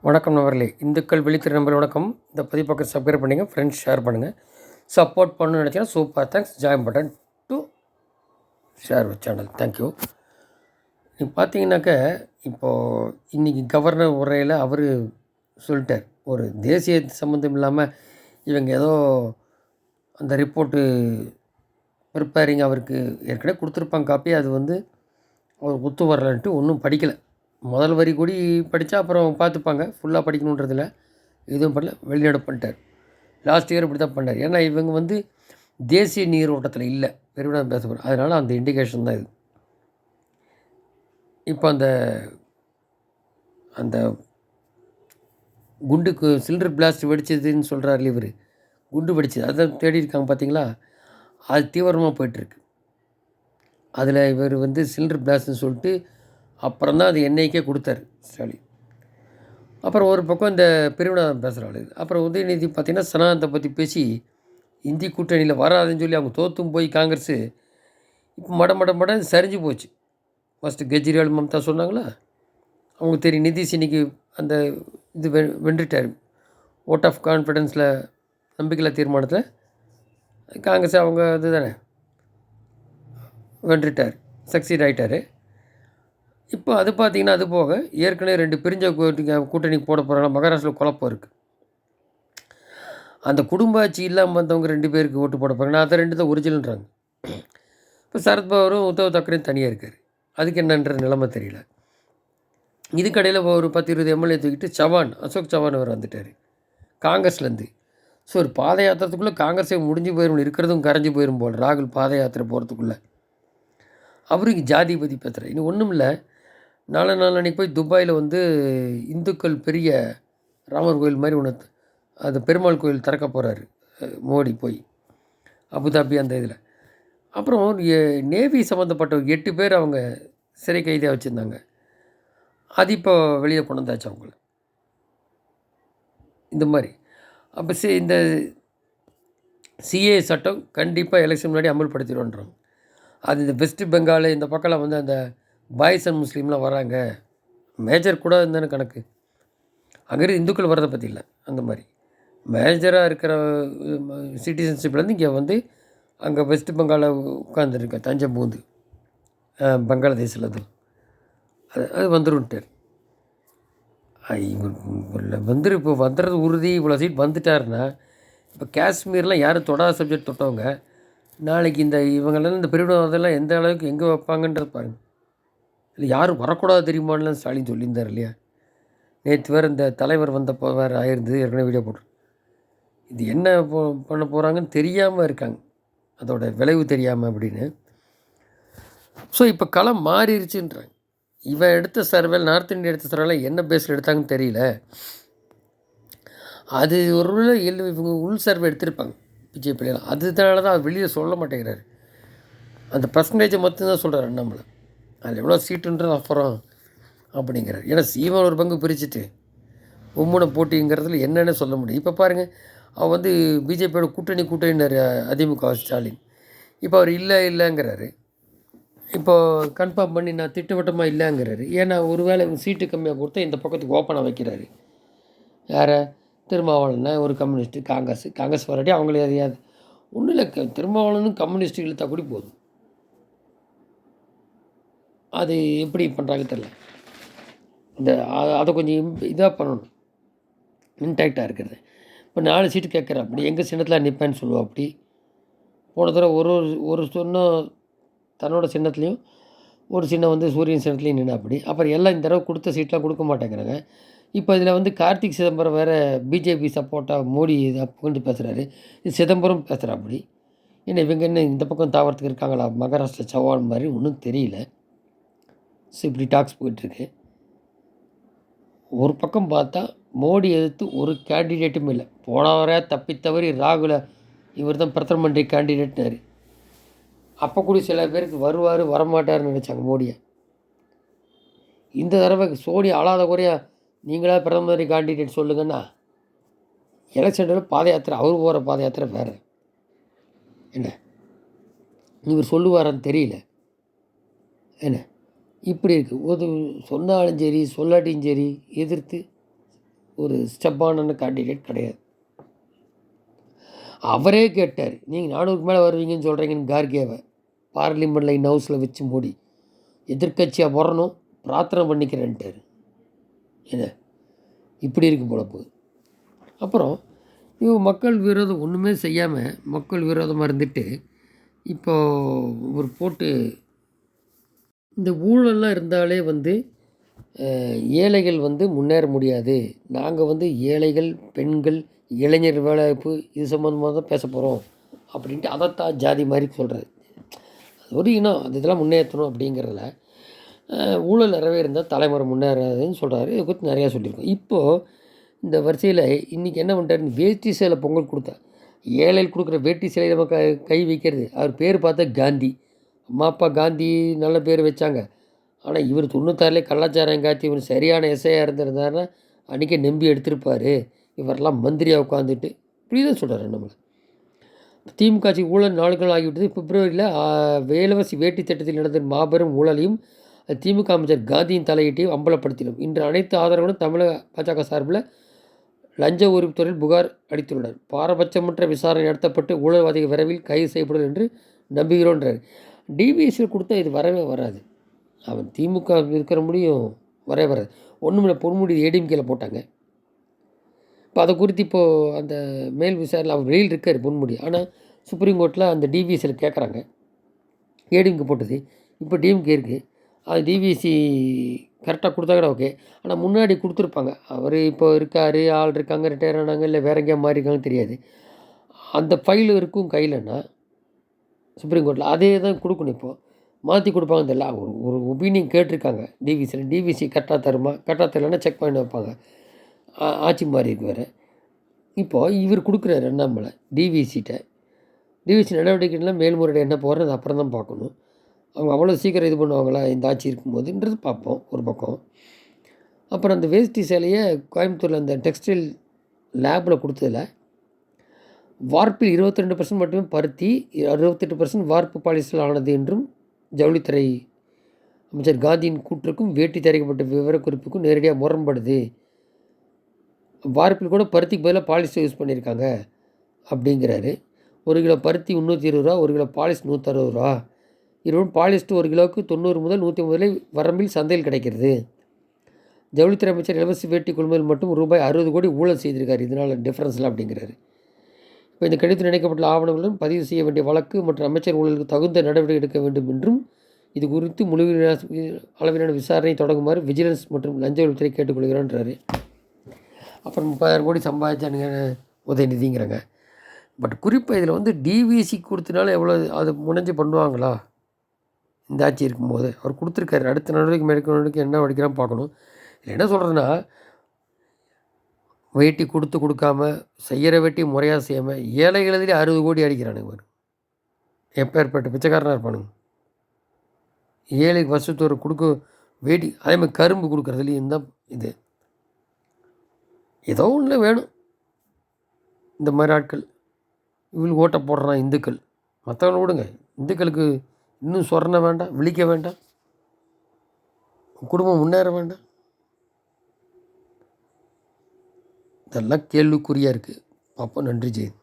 வணக்கம் நண்பர்களே, இந்துக்கள் விழித்திரு நண்பர்கள் வணக்கம். இந்த பதிப்பக்கம் சப்ஸ்கிரைப் பண்ணுங்கள், ஃப்ரெண்ட்ஸ் ஷேர் பண்ணுங்கள். சப்போர்ட் பண்ணணும்னு நினச்சிங்கன்னா super thanks. Join button to share channel. Thank you. இப்போ பார்த்தீங்கன்னாக்க, இப்போது இன்றைக்கி கவர்னர் உரையில் அவர் சொல்லிட்டார். ஒரு தேசிய சம்மந்தம் இல்லாமல் இவங்க ஏதோ அந்த ரிப்போர்ட்டு ப்ரிப்பேரிங் அவருக்கு ஏற்கனவே கொடுத்துருப்பாங்க காப்பி. அது அவர் ஒத்து வரலன்ட்டு ஒன்றும் படிக்கலை. முதல் வரி கூடி படித்தா அப்புறம் பார்த்துப்பாங்க. ஃபுல்லாக படிக்கணுன்றதில்ல. எதுவும் பண்ணல, வெளிநாடு பண்ணிட்டார். லாஸ்ட் இயர் இப்படி தான் பண்ணார். ஏன்னா இவங்க தேசிய நீரோட்டத்தில் இல்லை, பெருவிழா பேச போகிறோம். அதனால் அந்த இண்டிகேஷன் தான் இது. இப்போ அந்த அந்த குண்டுக்கு சிலிண்டர் பிளாஸ்ட் வெடிச்சதுன்னு சொல்கிறார் இவர். குண்டு வெடிச்சது அதை தேடி இருக்காங்க பார்த்தீங்களா? அது தீவிரமாக போயிட்டுருக்கு. அதில் இவர் சிலிண்டர் பிளாஸ்ட்னு சொல்லிட்டு அப்புறம் தான் அது என்ஐக்கே கொடுத்தாரு ஸ்டாலின். அப்புறம் ஒரு பக்கம் இந்த பிரிவினை பேசுகிறாள். அப்புறம் உதயநிதி பார்த்திங்கன்னா சனாதனத்தை பற்றி பேசி இந்தி கூட்டணியில் வராதுன்னு சொல்லி அவங்க தோற்றும் போய் காங்கிரஸு இப்போ மடன்னு சரிஞ்சு போச்சு. ஃபஸ்ட்டு கெஜ்ரிவால் மம்தா சொன்னாங்களா, அவங்களுக்கு தெரியும். நிதிஷ் இன்னைக்கு அந்த இது வென்றுட்டார். ஓட் ஆஃப் கான்ஃபிடென்ஸில் நம்பிக்கையில் தீர்மானத்தில் காங்கிரஸ் அவங்க இது தானே வென்றுட்டார், சக்சீட் ஆகிட்டார். இப்போ அது பார்த்திங்கன்னா, அது போக ஏற்கனவே 2 பிரிஞ்ச கூட்டணிக்கு போட போகிறாங்க. மகாராஷ்டிராவில் குழப்பம் இருக்குது. அந்த குடும்ப ஆட்சி இல்லாமல் வந்தவங்க 2 பேருக்கு ஓட்டு போட போகிறாங்க. அதை 2 தான் ஒரிஜினல்ன்றாங்க. இப்போ சரத்பவாரும் உத்தவ் தாக்கரேயும் தனியாக இருக்கார். அதுக்கு என்னன்ற நிலைமை தெரியல. இதுக்கடையில் ஒரு 10-20 எம்எல்ஏ தூக்கிட்டு அசோக் சவான் அவர் வந்துட்டார் காங்கிரஸ்லேருந்து. ஸோ ஒரு பாத யாத்திரத்துக்குள்ளே காங்கிரஸே முடிஞ்சு போயிடும், இருக்கிறதும் கரைஞ்சி போயிடும் போல். ராகுல் பாத யாத்திரை போகிறதுக்குள்ளே அவருக்கு ஜாதி பற்றி பேசுகிறார். இன்னும் ஒன்றும் இல்லை. நாளன்னைக்கு போய் துபாயில் இந்துக்கள் பெரிய ராமர் கோயில் மாதிரி ஒன்று, அது பெருமாள் கோயில் திறக்க போகிறாரு மோடி போய் அபுதாபி அந்த இதில். அப்புறம் நேவி சம்மந்தப்பட்ட 8 பேர் அவங்க சிறை கைதியாக வச்சுருந்தாங்க. அது இப்போ வெளியே கொண்டு வந்தாச்சு அவங்கள. இந்த மாதிரி அப்போ இந்த சிஏ சட்டம் கண்டிப்பாக எலெக்ஷன் முன்னாடி அமல்படுத்திடுவோன்றாங்க. அது இந்த வெஸ்ட் பெங்கால் இந்த பக்கம்லாம் அந்த பாய்ஸ் அண்ட் முஸ்லீம்லாம் வராங்க. மேஜர் கூட இருந்தானே கணக்கு. அங்கே இந்துக்கள் வர்றதை பற்றி இல்லை. அந்த மாதிரி மேஜராக இருக்கிற சிட்டிசன்ஷிப்லேருந்து இங்கே அங்கே வெஸ்ட் பெங்காலில் உட்காந்துருக்க தஞ்சம் பூந்து பங்களாதேஷில் அது வந்துருன்ட்டார். இவர் இப்போ வந்துடுறது உறுதி. இவ்வளோ சீட் வந்துட்டாருன்னா இப்போ காஷ்மீர்லாம் யாரும் தொடாத சப்ஜெக்ட் தொட்டவங்க நாளைக்கு இவங்கெல்லாம் இந்த பிரிவினவாதெல்லாம் எந்த அளவுக்கு எங்கே வைப்பாங்கன்றது பாருங்கள். இல்லை யாரும் வரக்கூடாது தெரியுமான்லாம் ஸ்டாலின் சொல்லியிருந்தார் இல்லையா? நேற்று வேறு இந்த தலைவர் வந்தப்போ வேறு ஆயிருந்தது, ஏற்கனவே வீடியோ போட்டு. இது என்ன பண்ண போகிறாங்கன்னு தெரியாமல் இருக்காங்க, அதோட விளைவு தெரியாமல் அப்படின்னு. ஸோ இப்போ களம் மாறிடுச்சுன்றாங்க. இவன் எடுத்த சர்வேல், நார்த் இந்தியா எடுத்த சர்வேலாம் என்ன பேஸில் எடுத்தாங்கன்னு தெரியல. அது ஒரு இவங்க உள் சர்வே எடுத்திருப்பாங்க பிஜேபியில். அதனால தான் அவர் வெளியே சொல்ல மாட்டேங்கிறாரு. அந்த பர்சன்டேஜை மட்டும்தான் சொல்கிறார் அண்ணாமலை. அதில் எவ்வளோ சீட்டுன்றது அப்புறம் அப்படிங்கிறார். ஏன்னா சீமான் ஒரு பங்கு பிரிச்சுட்டு மும்முனை போட்டிங்கிறதுல என்னென்னு சொல்ல முடியும். இப்போ பாருங்கள், அவர் பிஜேபியோட கூட்டணினார் அதிமுக ஸ்டாலின். இப்போ அவர் இல்லைங்கிறாரு. இப்போது கன்ஃபார்ம் பண்ணி நான் திட்டவட்டமாக இல்லைங்கிறாரு. ஏன்னா ஒரு வேளை சீட்டு கம்மியாக கொடுத்தா இந்த பக்கத்துக்கு ஓப்பனாக வைக்கிறாரு. யாரை? திருமாவளவனை, ஒரு கம்யூனிஸ்ட்டு, காங்கிரஸ் வராட்டி அவங்களே எதையாது ஒன்றும் இல்லை. திருமாவளவனும் கம்யூனிஸ்ட்டு இழுத்தா கூட போதும். அது எப்படி பண்ணுறாங்க தெரில. அதை கொஞ்சம் இதாக பண்ணணும், இன்டாக்டாக இருக்கிறது. இப்போ 4 சீட்டு கேட்குற அப்படி எங்கள் சின்னத்தில் நிற்பேன்னு சொல்லுவோம். அப்படி போன தடவை ஒரு சொன்ன தன்னோட சின்னத்துலேயும் ஒரு சின்ன சூரியன் சின்னத்துலேயும் நின்று அப்படி. அப்புறம் எல்லாம் இந்த தடவை கொடுத்த சீட்லாம் கொடுக்க மாட்டேங்கிறாங்க. இப்போ இதில் கார்த்திக் சிதம்பரம் வேறு பிஜேபி சப்போர்ட்டாக மோடி புகழ்ந்து பேசுகிறாரு. இது சிதம்பரம் பேசுகிறா அப்படி. ஏன்னா இவங்க என்ன இந்த பக்கம் தாவரத்துக்கு இருக்காங்களா? மகாராஷ்டிரா சவான் மாதிரி ஒன்றும் தெரியல. ஸோ இப்படி டாக்ஸ் போயிட்டுருக்கு. ஒரு பக்கம் பார்த்தா மோடி எதிர்த்து ஒரு கேண்டிடேட்டும் இல்லை. போனவரே தப்பித்தவறி ராகுல இவர் தான் பிரதம மந்திரி கேண்டிடேட்னாரு. அப்போ கூட சில பேருக்கு வருவார் வரமாட்டார்னு நினச்சாங்க மோடியை. இந்த தடவை சோனி அழாத குறையா நீங்களா பிரதம மந்திரி கேண்டிடேட் சொல்லுங்கன்னா, எலெக்ஷனில் பாத யாத்திரை, அவர் போகிற பாத யாத்திரை வேறு. என்ன இவர் சொல்லுவாரான்னு தெரியல. என்ன இப்படி இருக்குது. ஒரு சொன்னாலும் சரி சொல்லாட்டியும் சரி எதிர்த்து ஒரு ஸ்டெப்பான கேண்டிடேட் கிடையாது. அவரே கேட்டார், நீங்கள் 400க்கு மேலே வருவீங்கன்னு சொல்கிறீங்கன்னு கார்கேவை பார்லிமெண்ட் லைன் ஹவுஸில் வச்சு மூடி எதிர்கட்சியாக வரணும் பிரார்த்தனை பண்ணிக்கிறேன்ட்டார். என்ன இப்படி இருக்கு பொழப்பு. அப்புறம் இவங்க மக்கள் விரோதம் ஒன்றுமே செய்யாமல் மக்கள் விரோதமாக இருந்துட்டு இப்போது ஒரு போட்டு இந்த ஊழல்லாம் இருந்தாலே ஏழைகள் முன்னேற முடியாது, நாங்கள் ஏழைகள், பெண்கள், இளைஞர் வேலைவாய்ப்பு இது சம்மந்தமாக தான் பேச போகிறோம் அப்படின்ட்டு அதைத்தான் ஜாதி மாதிரி சொல்கிறது. அது ஒரு இனம், அது இதெல்லாம் முன்னேற்றணும் அப்படிங்கிறதுல ஊழல் நிறைவே இருந்தால் தலைமுறை முன்னேறாதுன்னு சொல்கிறாரு. இதை குறித்து நிறையா சொல்லியிருக்கோம். இப்போது இந்த வரிசையில் இன்றைக்கி என்ன பண்ணிட்டாரு, வேட்டி சேலை பொங்கல் கொடுத்தா ஏழைகள் கொடுக்குற வேட்டி சேலை நம்ம கை வைக்கிறது. அவர் பேர் பார்த்தா காந்தி, அம்மா அப்பா காந்தி நல்ல பேர் வச்சாங்க. ஆனால் இவர் 96லே கள்ளச்சாராயம் காய்ச்சி இவர் சரியான எஸ்ஐயாக இருந்திருந்தாருன்னா அன்றைக்கே நம்பி எடுத்திருப்பார். இவரெல்லாம் மந்திரியாக உட்காந்துட்டு இப்படி தான் சொல்கிறாரு நம்மளை. திமுக ஆட்சி ஊழல் நாட்கள் ஆகிவிட்டது. பிப்ரவரியில் வேலவசி வேட்டி திட்டத்தில் நடந்த மாபெரும் ஊழலையும் திமுக அமைச்சர் காந்தியின் தலையீட்டையும் அம்பலப்படுத்தினோம். இன்று அனைத்து ஆதரவுடன் தமிழக பாஜக சார்பில் லஞ்ச ஒழிப்புத்துறையில் புகார் அளித்துள்ளனர். பாரபட்சமற்ற விசாரணை நடத்தப்பட்டு ஊழல்வாதிகள் விரைவில் கைது செய்யப்படும் என்று நம்புகிறோன்றார். டிவிஎஸ்சியில் கொடுத்தா இது வரவே வராது. அவன் திமுக இருக்கிற முடியும் வரவே வராது. ஒன்றும் பொன்முடி ஏடிஎம்கேல போட்டாங்க. இப்போ அதை குறித்து இப்போது அந்த மேல் விசாரணை அவர் வெளியில் இருக்கார் பொன்முடி. ஆனால் சுப்ரீம் கோர்ட்டில் அந்த டிவிஎஸ்சியில் கேட்குறாங்க. ஏடிஎம்கே போட்டது இப்போ டிஎம்கே இருக்குது. அது டிவிஎஸ்சி கரெக்டாக கொடுத்தா கூட ஓகே. ஆனால் முன்னாடி கொடுத்துருப்பாங்க. அவர் இப்போ இருக்கார், ஆள் இருக்காங்க, ரிட்டையர் ஆனாங்க, இல்லை வேற எங்கேயா மாறி இருக்காங்கன்னு தெரியாது. அந்த ஃபைல் இருக்கும் கையிலன்னா சுப்ரீம் கோர்ட்டில் அதே தான் கொடுக்கணும். இப்போது மாற்றி கொடுப்பாங்க தெரியல. ஒரு ஒப்பீனியன் கேட்டிருக்காங்க டிவிசியில். டிவிசி கரெக்டாக தருமா, கரெக்டாக தரலன்னா செக் பண்ணி வைப்பாங்க. ஆட்சி மாறி இருக்கு வேறு. இப்போது இவர் கொடுக்குறாரு அண்ணாமலை டிவிசிட்ட. டிவிசி நடவடிக்கைலாம் மேல்முறையீடு என்ன போகிறது அது அப்புறம் தான் பார்க்கணும். அவங்க அவ்வளோ சீக்கிரம் இது பண்ணுவாங்களா இந்த ஆட்சி இருக்கும்போதுன்றது பார்ப்போம் ஒரு பக்கம். அப்புறம் அந்த வேஷ்டி சேலையை கோயம்புத்தூரில் அந்த டெக்ஸ்டைல் லேபில் கொடுத்ததில் வார்ப்பில் 22% மட்டுமே பருத்தி, 68% வார்ப்பு பாலிஸ்டர் ஆனது என்றும் ஜவுளித்துறை அமைச்சர் காந்தியின் கூற்றுக்கும் வேட்டி தயாரிக்கப்பட்ட விவரக்குறிப்புக்கும் நேரடியாக முரண்படுது. வார்ப்பில் கூட பருத்திக்கு பதிலாக பாலிஸ்டர் யூஸ் பண்ணியிருக்காங்க அப்படிங்கிறாரு. 1 கிலோ பருத்தி 320 ரூபா, 1 கிலோ பாலிஸ்டர் 160 ரூபா. இருவரும் பாலிஸ்டர் 1 கிலோவுக்கு 90 முதல் 150 வரை வரம்பில் சந்தையில் கிடைக்கிறது. ஜவுளித்துறை அமைச்சர் இலவச வேட்டி கொள்முதல் மட்டும் ரூபாய் 60 கோடி ஊழல் செய்திருக்காரு. இதனால் டிஃப்ரென்ஸ்லாம் அப்படிங்கிறாரு. இப்போ இந்த கடிதத்தில் இணைக்கப்பட்டுள்ள ஆவணங்களுடன் பதிவு செய்ய வேண்டிய வழக்கு மற்றும் அமைச்சர் ஊழலுக்கு தகுந்த நடவடிக்கை எடுக்க வேண்டும் என்றும் இது குறித்து முழு அளவிலான விசாரணை தொடங்குமாறு விஜிலன்ஸ் மற்றும் லஞ்ச ஒழிப்புத்துறை கேட்டுக்கொள்கிறான்றாரு. அப்புறம் 30,000 கோடி சம்பாதிச்சானுங்க உதயநிதிங்கிறாங்க. பட் குறிப்பாக இதில் டிவிசி கொடுத்தனால எவ்வளோ அது முனைஞ்சு பண்ணுவாங்களா இந்த ஆட்சி இருக்கும்போது? அவர் கொடுத்துருக்காரு. அடுத்த நடவடிக்கை என்ன வடிக்கிறான்னு பார்க்கணும். இதில் என்ன சொல்கிறதுன்னா, வேட்டி கொடுக்காம செய்கிற வேட்டி முறையாக செய்யாமல் ஏழைகளதிலே 60 கோடி அடிக்கிறானுங்க. இவர் எப்பேற்பட்ட பிச்சைக்காரனாக இருப்பானுங்க. ஏழைக்கு வருஷத்தோடு கொடுக்க வேட்டி, அதேமாதிரி கரும்பு கொடுக்குறதுலையும் தான் இது ஏதோ ஒன்று வேணும். இந்த மாதிரி ஆட்கள் இவங்களுக்கு ஓட்டை போடுறான் இந்துக்கள். மற்றவங்க விடுங்க, இந்துக்களுக்கு இன்னும் சொரண வேண்டாம், விழிக்க வேண்டாம், குடும்பம் முன்னேற வேண்டாம். இதெல்லாம் கேள்விக்குறியாக இருக்குது. அப்போ நன்றி ஜெயந்த்.